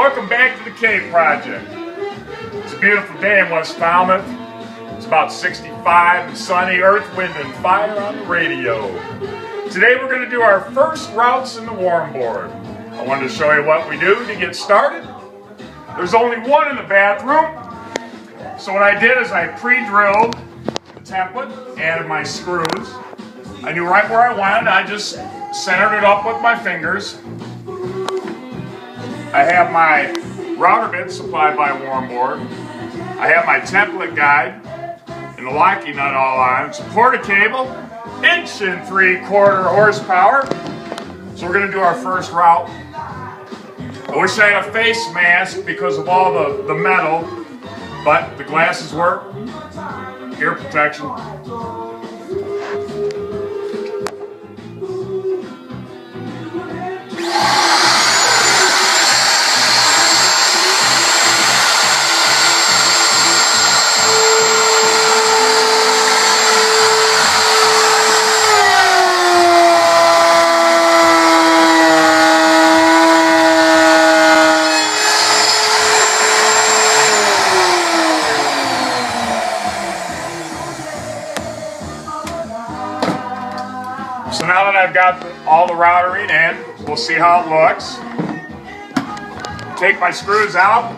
Welcome back to the Cave Project. It's a beautiful day in West Falmouth. It's about 65 and sunny, earth, wind, and fire on the radio. Today we're going to do our first routes in the Warmboard. I wanted to show you what we do to get started. There's only one in the bathroom. So what I did is I pre-drilled the template, added my screws. I knew right where I wanted. I just centered it up with my fingers. I have my router bit supplied by Warmboard. I have my template guide and the locking nut all on. Supporter cable, 1 3/4 horsepower. So we're going to do our first route. I wish I had a face mask because of all the metal, but the glasses work. Ear protection. So now that I've got all the routering in, we'll see how it looks. Take my screws out.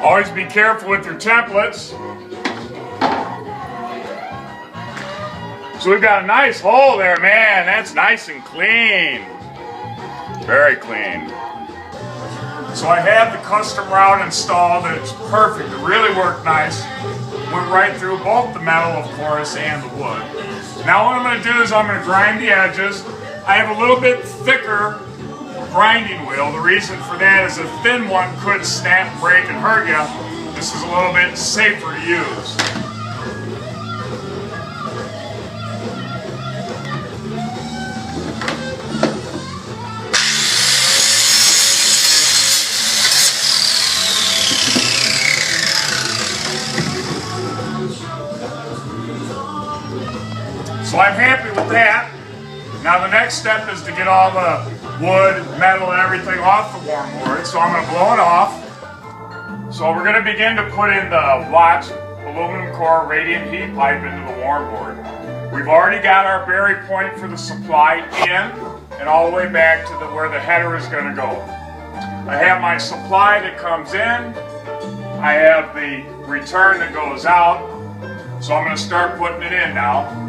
Always be careful with your templates. So we've got a nice hole there, man. That's nice and clean. Very clean. So I have the custom route installed and it's perfect. It really worked nice. Went right through both the metal, of course, and the wood. Now what I'm going to do is I'm going to grind the edges. I have a little bit thicker grinding wheel. The reason for that is a thin one could snap, break, and hurt you. This is a little bit safer to use. So I'm happy with that. Now the next step is to get all the wood, metal, and everything off the Warmboard. So I'm going to blow it off. So we're going to begin to put in the Watch aluminum core radiant heat pipe into the Warmboard. We've already got our berry point for the supply in and all the way back to where the header is going to go. I have my supply that comes in. I have the return that goes out. So I'm going to start putting it in now.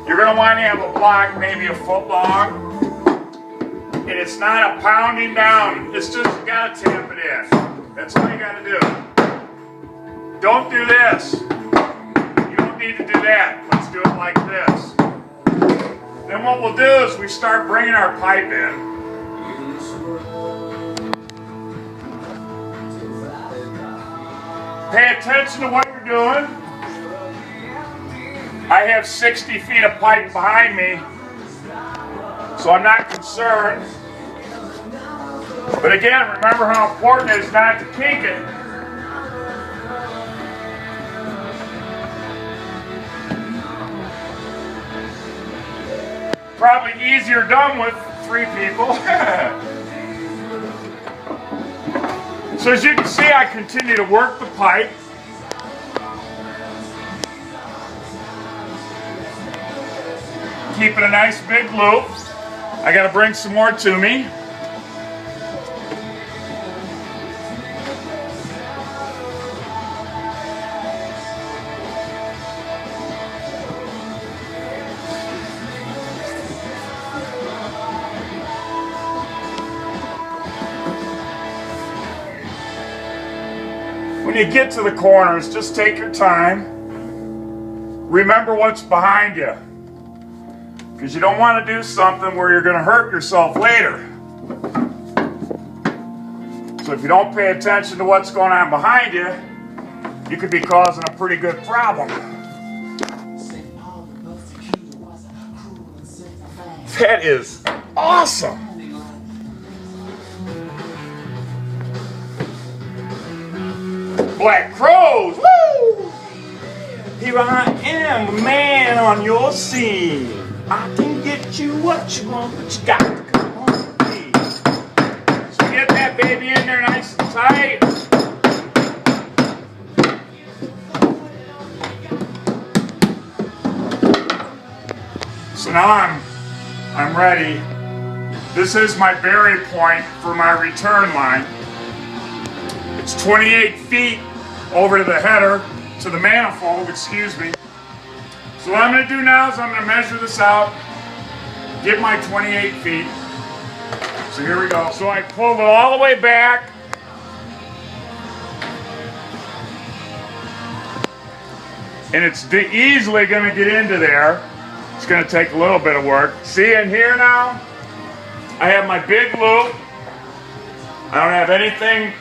You're going to want to have a block maybe a foot long. And it's not a pounding down. It's just you got to tap it in. That's all you got to do. Don't do this. You don't need to do that. Let's do it like this. Then what we'll do is we start bringing our pipe in. Pay attention to what you're doing. I have 60 feet of pipe behind me, so I'm not concerned. But again, remember how important it is not to kink it. Probably easier done with 3 people. So as you can see, I continue to work the pipe. Keeping a nice big loop. I got to bring some more to me. When you get to the corners, just take your time. Remember what's behind you. Because you don't want to do something where you're going to hurt yourself later. So if you don't pay attention to what's going on behind you, you could be causing a pretty good problem. That is awesome. black crows. Woo! Here I am, the man on your scene. I can get you what you want, but you got to come on with me. So get that baby in there nice and tight. So now I'm ready. This is my bury point for my return line. It's 28 feet over to the header, to the manifold, excuse me. So what I'm going to do now is I'm going to measure this out, get my 28 feet. So here we go. So I pulled it all the way back. And it's easily going to get into there. It's going to take a little bit of work. See in here now, I have my big loop. I don't have anything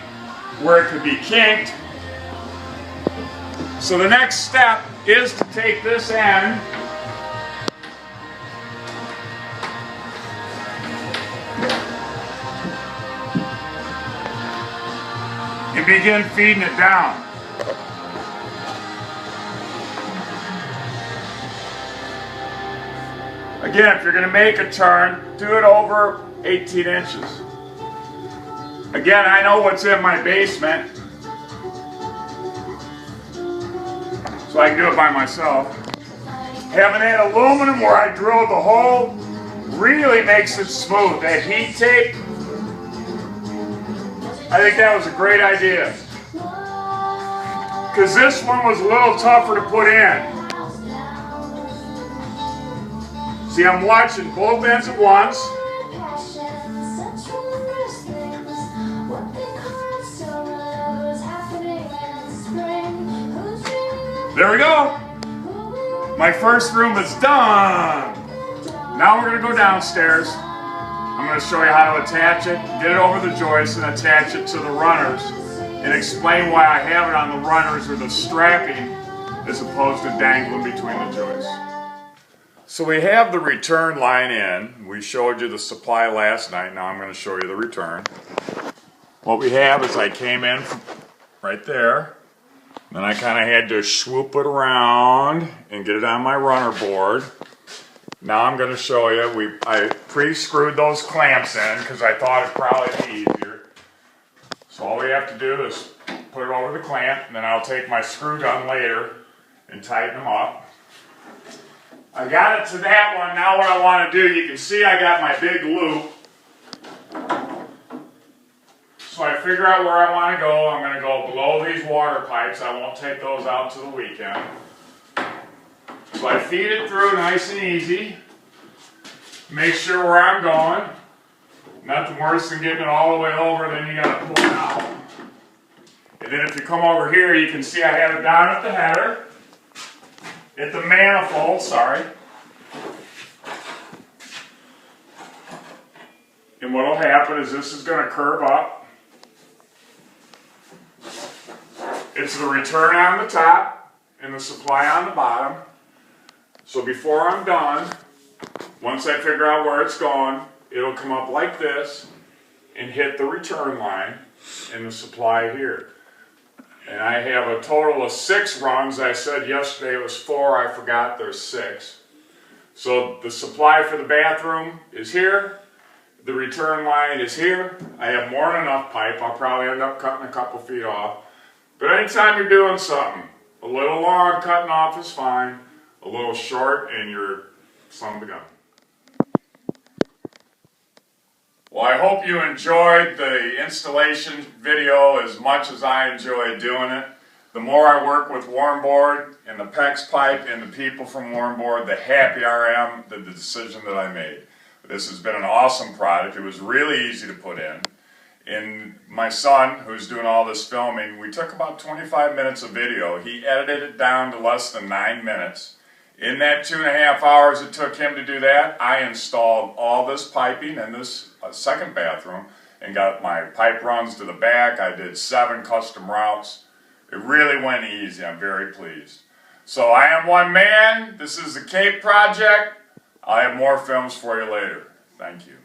where it could be kinked. So the next step is to take this end and begin feeding it down. Again, if you're going to make a turn, do it over 18 inches. Again, I know what's in my basement, so I can do it by myself. Having that aluminum where I drilled the hole really makes it smooth. That heat tape, I think that was a great idea. Because this one was a little tougher to put in. See, I'm watching both ends at once. There we go. My first room is done. Now we're going to go downstairs. I'm going to show you how to attach it, get it over the joist, and attach it to the runners, and explain why I have it on the runners or the strapping as opposed to dangling between the joists. So we have the return line in. We showed you the supply last night. Now I'm going to show you the return. What we have is I came in right there. Then I kind of had to swoop it around and get it on my runner board. Now I'm going to show you. I pre-screwed those clamps in because I thought it'd probably be easier. So all we have to do is put it over the clamp, and then I'll take my screw gun later and tighten them up. I got it to that one. Now what I want to do, you can see I got my big loop. So I figure out where I want to go. I'm going to go below these water pipes. I won't take those out till the weekend. So I feed it through nice and easy. Make sure where I'm going. Nothing worse than getting it all the way over, then you got to pull it out. And then if you come over here, you can see I have it down at the header. At the manifold, sorry. And what will happen is this is going to curve up. It's the return on the top and the supply on the bottom. So before I'm done, once I figure out where it's going, it'll come up like this and hit the return line and the supply here. And I have a total of 6 rungs. I said yesterday it was 4. I forgot there's 6. So the supply for the bathroom is here. The return line is here. I have more than enough pipe. I'll probably end up cutting a couple feet off. But anytime you're doing something, a little long cutting off is fine. A little short and you're son of a gun. Well, I hope you enjoyed the installation video as much as I enjoyed doing it. The more I work with Warmboard and the PEX pipe and the people from Warmboard, the happier I am with the decision that I made. This has been an awesome product. It was really easy to put in. And my son, who's doing all this filming, we took about 25 minutes of video. He edited it down to less than 9 minutes. In that 2.5 hours it took him to do that, I installed all this piping in this second bathroom and got my pipe runs to the back. I did 7 custom routes. It really went easy. I'm very pleased. So I am one man. This is the Cape Project. I'll have more films for you later. Thank you.